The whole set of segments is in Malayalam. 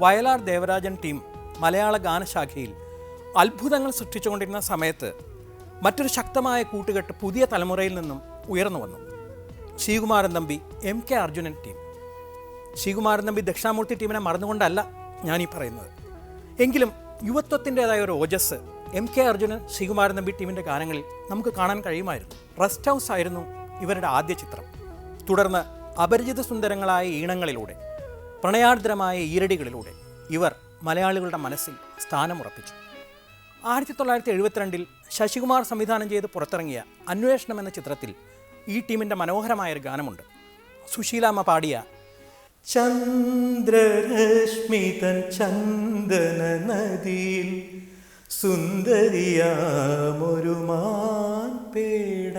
വയലാർ ദേവരാജൻ ടീം മലയാള ഗാനശാഖയിൽ അത്ഭുതങ്ങൾ സൃഷ്ടിച്ചുകൊണ്ടിരുന്ന സമയത്ത് മറ്റൊരു ശക്തമായ കൂട്ടുകെട്ട് പുതിയ തലമുറയിൽ നിന്നും ഉയർന്നു വന്നു. Sreekumaran Thampi, MK Arjunan team. ശ്രീകുമാരൻ തമ്പി ദക്ഷിണാമൂർത്തി ടീമിനെ മറന്നുകൊണ്ടല്ല ഞാനീ പറയുന്നത്. എങ്കിലും യുവത്വത്തിൻ്റെതായ ഒരു ഓജസ് MK അർജുനൻ, ശ്രീകുമാരൻ തമ്പി ടീമിൻ്റെ ഗാനങ്ങളിൽ നമുക്ക് കാണാൻ കഴിയുമായിരുന്നു. റെസ്റ്റ് ഹൗസ് ആയിരുന്നു ഇവരുടെ ആദ്യ ചിത്രം. തുടർന്ന് അപരിചിത സുന്ദരങ്ങളായ ഈണങ്ങളിലൂടെ, പ്രണയാർദ്രമായ ഈരടികളിലൂടെ ഇവർ മലയാളികളുടെ മനസ്സിൽ സ്ഥാനമുറപ്പിച്ചു. 1972 ശശികുമാർ സംവിധാനം ചെയ്ത് പുറത്തിറങ്ങിയ അന്വേഷണം എന്ന ചിത്രത്തിൽ ഈ ടീമിൻ്റെ മനോഹരമായൊരു ഗാനമുണ്ട്. സുശീലാമ്മ പാടിയ ചന്ദ്രരശ്മിതൻ ചന്ദന നദിയിൽ സുന്ദരിയാമൊരു മാൻപേട.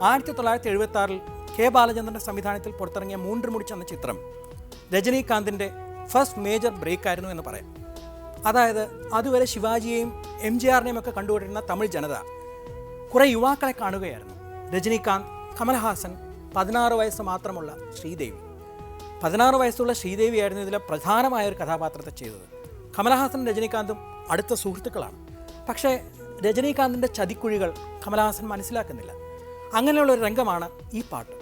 ആയിരത്തി 1976 കെ ബാലചന്ദ്രൻ്റെ സംവിധാനത്തിൽ പുറത്തിറങ്ങിയ മൂன்று മുടിച്ച് എന്ന ചിത്രം രജനീകാന്തിൻ്റെ ഫസ്റ്റ് മേജർ ബ്രേക്ക് ആയിരുന്നു എന്ന് പറയാം. അതായത് അതുവരെ ശിവാജിയെയും MGRനെയും ഒക്കെ കണ്ടുകൊണ്ടിരുന്ന തമിഴ് ജനത കുറേ യുവാക്കളെ കാണുകയായിരുന്നു. രജനീകാന്ത്, കമൽഹാസൻ, 16 വയസ്സ് മാത്രമുള്ള ശ്രീദേവി. 16 വയസ്സുള്ള ശ്രീദേവിയായിരുന്നു ഇതിലെ പ്രധാനമായൊരു കഥാപാത്രത്തെ ചെയ്തത്. കമൽഹാസനും രജനീകാന്തും അടുത്ത സുഹൃത്തുക്കളാണ്. പക്ഷേ രജനീകാന്തിൻ്റെ ചതിക്കുഴികൾ കമൽഹാസൻ മനസ്സിലാക്കുന്നില്ല. അങ്ങനെയുള്ളൊരു രംഗമാണ് ഈ പാട്ട്.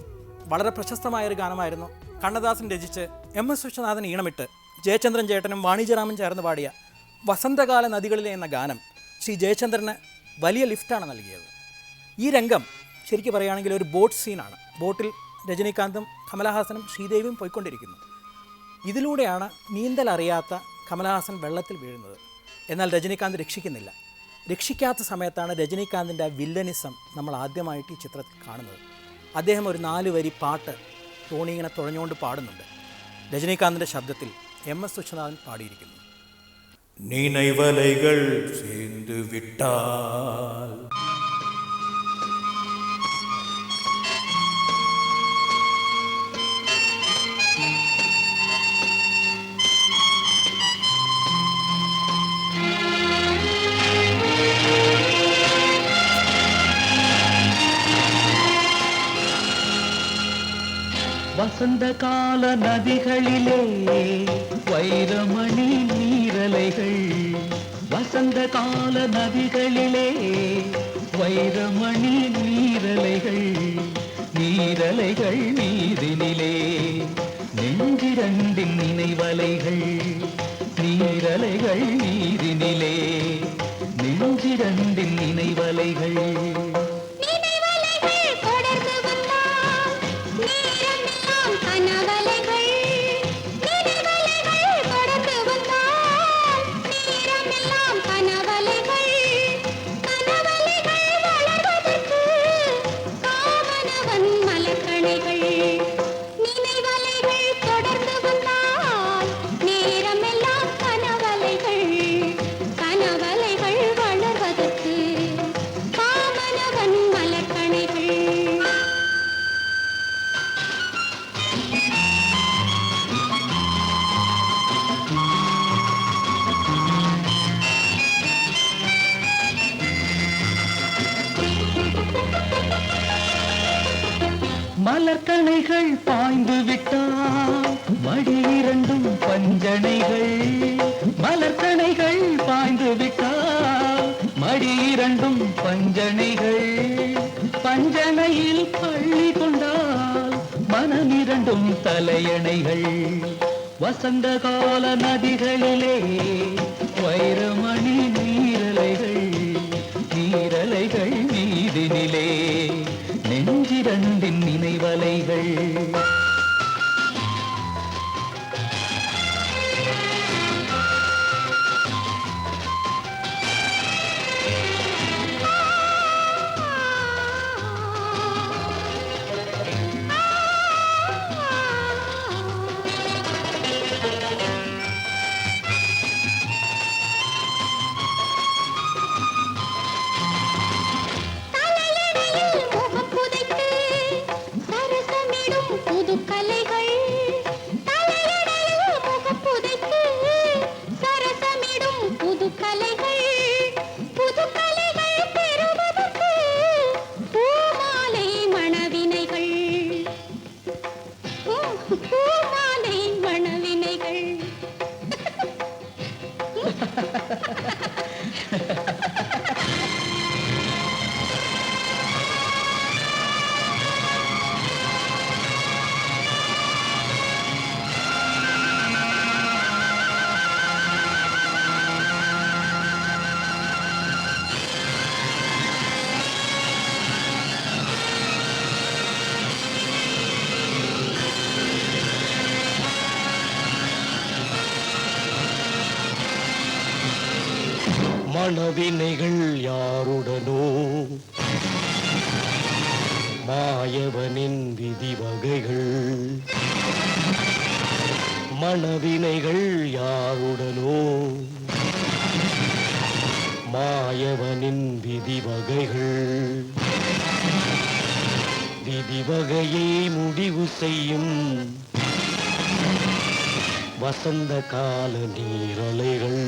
വളരെ പ്രശസ്തമായൊരു ഗാനമായിരുന്നു. കണ്ണദാസൻ രചിച്ച് എം.എസ്. വിശ്വനാഥൻ ഈണമിട്ട് ജയചന്ദ്രൻ ചേട്ടനും വാണിജ്യറാമൻ ചേർന്ന് പാടിയ വസന്തകാല നദികളിലെ എന്ന ഗാനം ശ്രീ ജയചന്ദ്രന് വലിയ ലിഫ്റ്റാണ് നൽകിയത്. ഈ രംഗം ശരിക്കും പറയുകയാണെങ്കിൽ ഒരു ബോട്ട് സീനാണ്. ബോട്ടിൽ രജനീകാന്തും കമലഹാസനും ശ്രീദേവിയും പോയിക്കൊണ്ടിരിക്കുന്നു. ഇതിലൂടെയാണ് നീന്തൽ അറിയാത്ത കമലഹാസൻ വെള്ളത്തിൽ വീഴുന്നത്. എന്നാൽ രജനീകാന്ത് രക്ഷിക്കുന്നില്ല. രക്ഷിക്കാത്ത സമയത്താണ് രജനീകാന്തിൻ്റെ ആ വില്ലനിസം നമ്മൾ ആദ്യമായിട്ട് ഈ ചിത്രത്തിൽ കാണുന്നത്. അദ്ദേഹം ഒരു 4 വരി പാട്ട് തോണി ഇങ്ങനെ തുഴഞ്ഞുകൊണ്ട് പാടുന്നുണ്ട്. രജനീകാന്തിൻ്റെ ശബ്ദത്തിൽ എം.എസ്. വിശ്വനാഥൻ പാടിയിരിക്കുന്നു. നിனைவலைகள் சேர்ந்து விட்டால் வசந்த கால நதிகளிலே வைரமணி நீரலைகள், வசந்த கால நதிகளிலே வைரமணி நீரலைகள், நீரலைகள் மீதினிலே நெஞ்சிரண்டின் நினைவலைகள், நீரலைகள் மீதினிலே நெஞ்சிரண்டின் நினைவலைகள். மலர்கணைகள் பாய்ந்து விட்டால் மடி இரண்டும் பஞ்சனைகள், மலர்கணைகள் பாய்ந்து விட்டால் மடி இரண்டும் பஞ்சனைகள், பஞ்சனையில் பள்ளி கொண்டால் மனம் இரண்டும் தலையணைகள். வசந்த கால நதிகளிலே வைரமணி நீரலைகள், நீரலைகள் மீதினிலே நெஞ்சிரண்டின் நினைவலைகள். மனவினைகள் யாருடனோ மாயவனின் விதி வகைகள், மனவினைகள் யாருடனோ மாயவனின் விதி வகைகள், விதி வகையை முடிவு செய்யும் வசந்த கால நீரலைகள்.